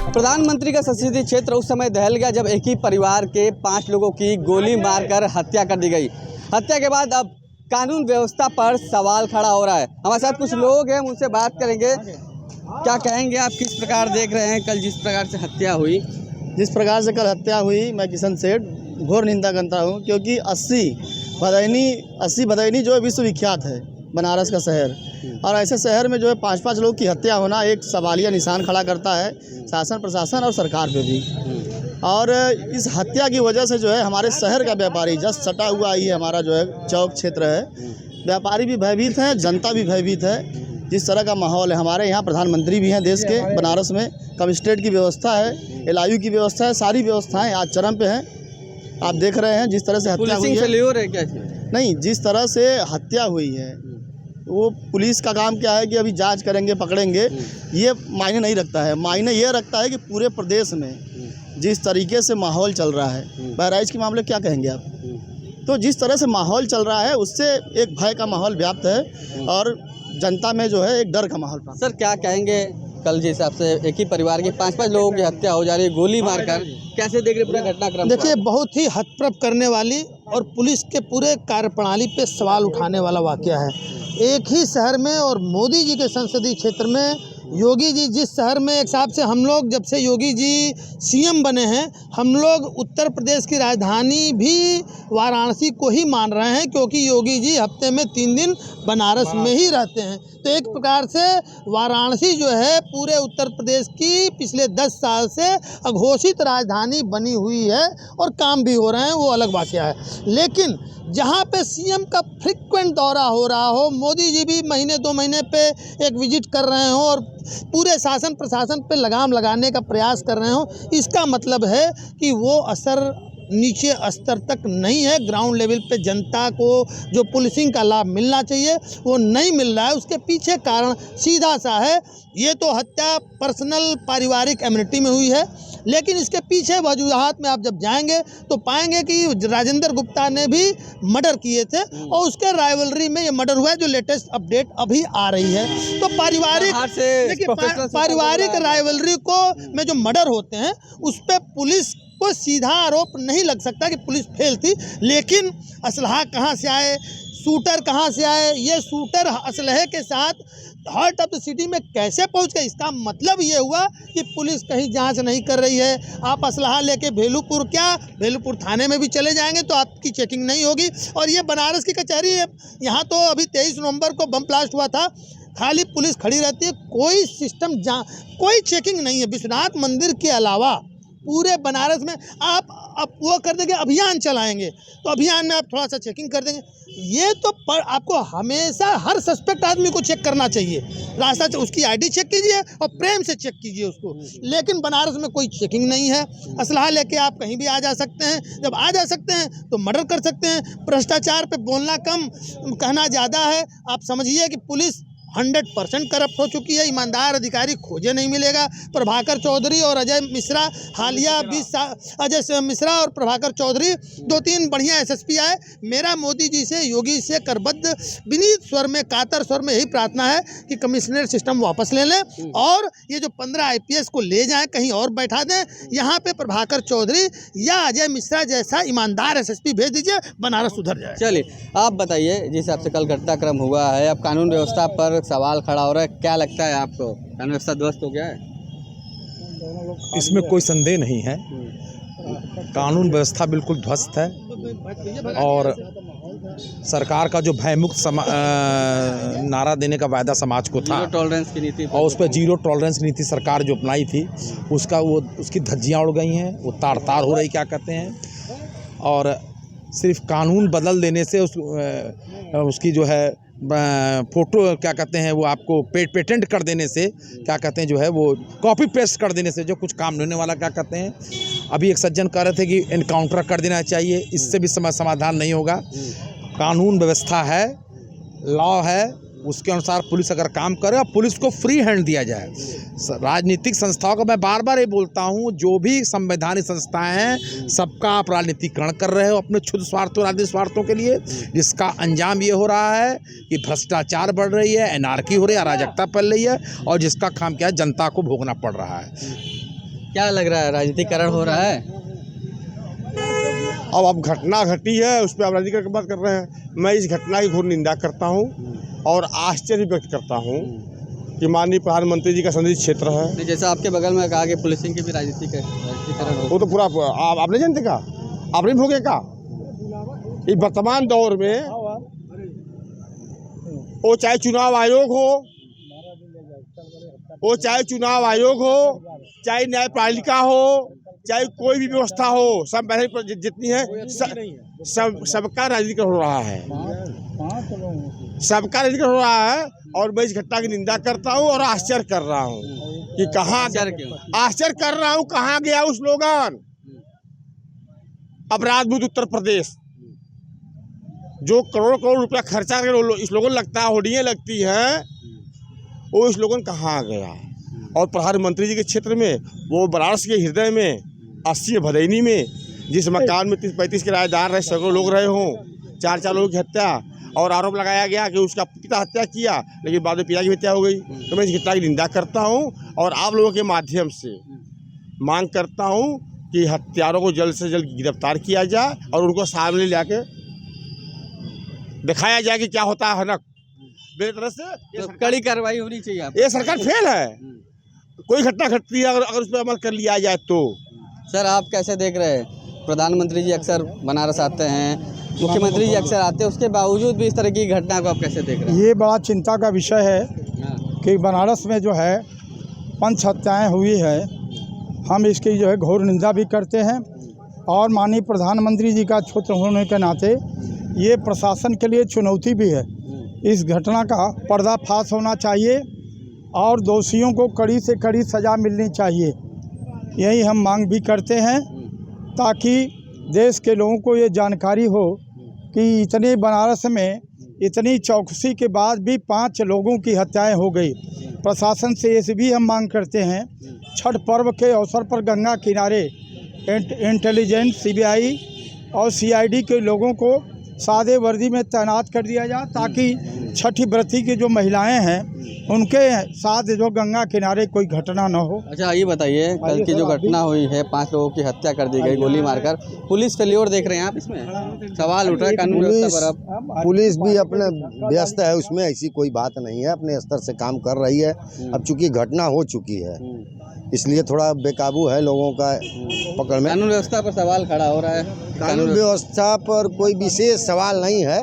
प्रधानमंत्री का संसदीय क्षेत्र उस समय दहल गया जब एक ही परिवार के 5 लोगों की गोली मारकर हत्या कर दी गई। हत्या के बाद अब कानून व्यवस्था पर सवाल खड़ा हो रहा है। हमारे साथ कुछ लोग हैं, उनसे बात करेंगे। क्या कहेंगे आप, किस प्रकार देख रहे हैं कल जिस प्रकार से हत्या हुई? जिस प्रकार से कल हत्या हुई, मैं किशन सेठ घोर निंदा करता हूँ, क्योंकि 80 भदैनी जो है विश्वविख्यात है, बनारस का शहर, और ऐसे शहर में जो है 5-5 लोग की हत्या होना एक सवालिया निशान खड़ा करता है शासन प्रशासन और सरकार पे भी। और इस हत्या की वजह से जो है हमारे शहर का व्यापारी, जस्ट सटा हुआ ही हमारा जो है चौक क्षेत्र है, व्यापारी भी भयभीत हैं, जनता भी भयभीत है। जिस तरह का माहौल है, हमारे यहाँ प्रधानमंत्री भी हैं देश के, बनारस में कमिश्नरेट की व्यवस्था है, LIU की व्यवस्था है, सारी व्यवस्थाएं आज चरम पे हैं। आप देख रहे हैं जिस तरह से हत्या हुई है। नहीं, जिस तरह से हत्या हुई है वो पुलिस का काम क्या है कि अभी जांच करेंगे, पकड़ेंगे, ये मायने नहीं रखता है। मायने ये रखता है कि पूरे प्रदेश में जिस तरीके से माहौल चल रहा है, बहराइच के मामले क्या कहेंगे आप, तो जिस तरह से माहौल चल रहा है उससे एक भय का माहौल व्याप्त है और जनता में जो है एक डर का माहौल। सर, क्या कहेंगे कल जिस हिसाब से एक ही परिवार के 5-5 लोगों की हत्या हो जा रही है गोली मारकर, कैसे देख रहे पूरा घटनाक्रम? देखिए, बहुत ही हतप्रभ करने वाली और पुलिस के पूरे कार्यप्रणाली पे सवाल उठाने वाला वाकया है। एक ही शहर में और मोदी जी के संसदीय क्षेत्र में योगी जी जिस शहर में, एक हिसाब से हम लोग जब से योगी जी CM बने हैं, हम लोग उत्तर प्रदेश की राजधानी भी वाराणसी को ही मान रहे हैं, क्योंकि योगी जी हफ्ते में 3 दिन बनारस में ही रहते हैं। तो एक प्रकार से वाराणसी जो है पूरे उत्तर प्रदेश की पिछले 10 साल से अघोषित राजधानी बनी हुई है और काम भी हो रहे हैं, वो अलग वाकया है। लेकिन जहाँ पे CM का फ्रिक्वेंट दौरा हो रहा हो, मोदी जी भी महीने 2 महीने पे एक विजिट कर रहे हो और पूरे शासन प्रशासन पे लगाम लगाने का प्रयास कर रहे हो, इसका मतलब है कि वो असर नीचे स्तर तक नहीं है। ग्राउंड लेवल पे जनता को जो पुलिसिंग का लाभ मिलना चाहिए वो नहीं मिल रहा है। उसके पीछे कारण सीधा सा है, ये तो हत्या पर्सनल पारिवारिक एमिनिटी में हुई है, लेकिन इसके पीछे वजूहात में आप जब जाएंगे तो पाएंगे कि राजेंद्र गुप्ता ने भी मर्डर किए थे और उसके राइवलरी में ये मर्डर हुआ है, जो लेटेस्ट अपडेट अभी आ रही है। तो पारिवारिक राइवलरी को में जो मर्डर होते हैं उस पर पुलिस को सीधा आरोप नहीं लग सकता कि पुलिस फेल थी, लेकिन असलहा कहाँ से आए, शूटर कहाँ से आए, ये शूटर असलहे के साथ हार्ट ऑफ द सिटी में कैसे पहुंच गए, इसका मतलब ये हुआ कि पुलिस कहीं जांच नहीं कर रही है। आप असलहा लेके भेलूपुर थाने में भी चले जाएंगे तो आपकी चेकिंग नहीं होगी। और ये बनारस की कचहरी है, यहाँ तो अभी 23 नवंबर को बम ब्लास्ट हुआ था, खाली पुलिस खड़ी रहती है, कोई सिस्टम कोई चेकिंग नहीं है। विश्वनाथ मंदिर के अलावा पूरे बनारस में आप वो कर देंगे, अभियान चलाएंगे तो अभियान में आप थोड़ा सा चेकिंग कर देंगे। ये तो आपको हमेशा हर सस्पेक्ट आदमी को चेक करना चाहिए, रास्ता उसकी ID चेक कीजिए और प्रेम से चेक कीजिए उसको। लेकिन बनारस में कोई चेकिंग नहीं है। असलहा लेके आप कहीं भी आ जा सकते हैं, जब आ जा सकते हैं तो मर्डर कर सकते हैं। भ्रष्टाचार पे बोलना कम, कहना ज़्यादा है। आप समझिए कि पुलिस 100% करप्ट हो चुकी है, ईमानदार अधिकारी खोजे नहीं मिलेगा। प्रभाकर चौधरी और अजय मिश्रा, हालिया अजय मिश्रा और प्रभाकर चौधरी 2-3 बढ़िया SSP आए। मेरा मोदी जी से, योगी से करबद्ध विनीत स्वर में, कातर स्वर में यही प्रार्थना है कि कमिश्नरेट सिस्टम वापस ले लें और ये जो 15 IPS को ले जाएं, कहीं और बैठा दें। यहाँ पे प्रभाकर चौधरी या अजय मिश्रा जैसा ईमानदार SSP भेज दीजिए, बनारस सुधर जाए। चलिए, आप बताइए, जिस हिसाब से कल घटनाक्रम हुआ है, अब कानून व्यवस्था पर सवाल खड़ा हो रहा है, क्या लगता है आपको, कानून व्यवस्था ध्वस्त हो गया है? इसमें कोई संदेह नहीं है, कानून व्यवस्था बिल्कुल ध्वस्त है और सरकार का जो भयमुक्त नारा देने का वायदा समाज को था, टॉलरेंस की नीति, और उस पर 0 टॉलरेंस नीति सरकार जो अपनाई थी, उसकी धज्जियाँ उड़ गई हैं, वो तार तार हो रही, क्या कहते हैं। और सिर्फ कानून बदल देने से उसकी जो है फ़ोटो, क्या कहते हैं, वो आपको पेटेंट कर देने से, क्या कहते हैं, जो है वो कॉपी पेस्ट कर देने से जो कुछ काम नहीं होने वाला, क्या कहते हैं। अभी एक सज्जन कह रहे थे कि एनकाउंटर कर देना चाहिए, इससे भी समाधान नहीं होगा। कानून व्यवस्था है, लॉ है, उसके अनुसार पुलिस अगर काम करे और पुलिस को फ्री हैंड दिया जाए। राजनीतिक संस्थाओं का मैं बार बार ये बोलता हूँ, जो भी संवैधानिक संस्थाएं हैं सबका आप राजनीतिकरण कर रहे हो अपने क्षुद्र स्वार्थों, राजनीतिक स्वार्थों के लिए, जिसका अंजाम ये हो रहा है कि भ्रष्टाचार बढ़ रही है, एनार्की हो रही है, अराजकता फैल रही है और जिसका काम क्या है, जनता को भोगना पड़ रहा है। क्या लग रहा है, राजनीतिकरण हो रहा है? अब घटना घटी है उस पर आप राजनीतिकरण की बात कर रहे हैं। मैं इस घटना की घोर निंदा करता हूँ और आश्चर्य व्यक्त करता हूँ कि माननीय प्रधानमंत्री जी का संसदीय क्षेत्र है। नहीं, जैसा आपके बगल में कहा कि पुलिसिंग की भी राजनीतिकरण हो। वो तो पूरा आप नहीं जानते का, आप नहीं भोगे का। इस वर्तमान दौर में वो चाहे चुनाव आयोग हो, वो चाहे चुनाव आयोग हो, चाहे न्यायपालिका हो, चाहे कोई भी व्यवस्था हो, सब पहले जितनी है सबका राजनीतिकरण हो रहा है, सबका राजनीतिकरण हो रहा है। और मैं इस घटना की निंदा करता हूँ और आश्चर्य कर रहा हूँ कि कहाँ आश्चर्य कर रहा हूँ कहाँ गया उस स्लोगन अपराध मुक्त उत्तर प्रदेश, जो करोड़ करोड़ रुपया खर्चा कर स्लोगन लगता है, होर्डिंगें लगती हैं, वो स्लोगन कहाँ गया। और प्रधानमंत्री जी के क्षेत्र में, वो बनारस के हृदय में 80 भदैनी में, जिस मकान में 30-35 किराएदार रहे, सैकड़ों लोग रहे हों, 4 लोगों की हत्या, और आरोप लगाया गया कि उसका पिता हत्या किया, लेकिन बाद में पिता की हत्या हो गई। तो मैं इस घटना की निंदा करता हूँ और आप लोगों के माध्यम से मांग करता हूँ कि हत्यारों को जल्द से जल्द गिरफ्तार किया जाए और उनको सामने लाके दिखाया जाए कि क्या होता है हनक। मेरी तरफ से तो कड़ी कार्रवाई होनी चाहिए। ये सरकार फेल है। कोई घटना घटती है अगर उस पर अमल कर लिया जाए तो। सर, आप कैसे देख रहे हैं? प्रधानमंत्री जी अक्सर बनारस आते हैं, मुख्यमंत्री जी अक्सर आते हैं, उसके बावजूद भी इस तरह की घटना को आप कैसे देख रहे हैं? ये बड़ा चिंता का विषय है कि बनारस में जो है 5 हत्याएँ हुई है। हम इसकी जो है घोर निंदा भी करते हैं और माननीय प्रधानमंत्री जी का क्षेत्र होने के नाते ये प्रशासन के लिए चुनौती भी है। इस घटना का पर्दाफाश होना चाहिए और दोषियों को कड़ी से कड़ी सज़ा मिलनी चाहिए। यही हम मांग भी करते हैं ताकि देश के लोगों को ये जानकारी हो कि इतने बनारस में इतनी चौकसी के बाद भी 5 लोगों की हत्याएं हो गई। प्रशासन से ये भी हम मांग करते हैं, छठ पर्व के अवसर पर गंगा किनारे इंटेलिजेंस, सीबीआई और सीआईडी के लोगों को सादे वर्दी में तैनात कर दिया जाए ताकि छठी व्रती की जो महिलाएं हैं उनके साथ जो गंगा किनारे कोई घटना न हो। अच्छा, ये बताइए, कल की जो घटना हुई है, 5 लोगों की हत्या कर दी गई गोली मारकर, पुलिस फेल्योर देख रहे हैं आप? इसमें सवाल उठ रहा है कानून व्यवस्था पर। अब पुलिस भी अपने व्यस्त है, उसमें ऐसी कोई बात नहीं है, अपने स्तर से काम कर रही है। अब चूंकि घटना हो चुकी है इसलिए थोड़ा बेकाबू है लोगों का पकड़ में। कानून व्यवस्था पर सवाल खड़ा हो रहा है। कानून व्यवस्था पर कोई विशेष सवाल नहीं है।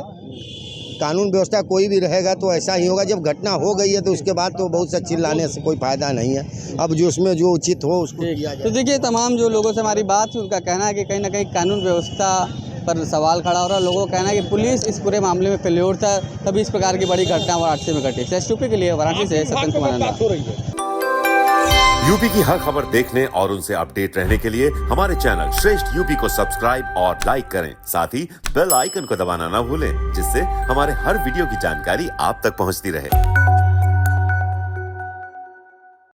कानून व्यवस्था कोई भी रहेगा तो ऐसा ही होगा। जब घटना हो गई है तो उसके बाद तो बहुत सा चिल्लाने से कोई फ़ायदा नहीं है। अब जो उसमें जो उचित हो उसको किया जाए। तो देखिए, तमाम जो लोगों से हमारी बात हुई, उनका कहना है कि कहीं ना कहीं कानून व्यवस्था पर सवाल खड़ा हो रहा है। लोगों का कहना है कि पुलिस इस पूरे मामले में फेल्योर था, तभी इस प्रकार की बड़ी घटना वाराणसी में घटी। STP के लिए वाराणसी से सत्यन कुमार नंदा। यूपी की हर खबर देखने और उनसे अपडेट रहने के लिए हमारे चैनल श्रेष्ठ यूपी को सब्सक्राइब और लाइक करें। साथ ही बेल आइकन को दबाना ना भूलें, जिससे हमारे हर वीडियो की जानकारी आप तक पहुंचती रहे।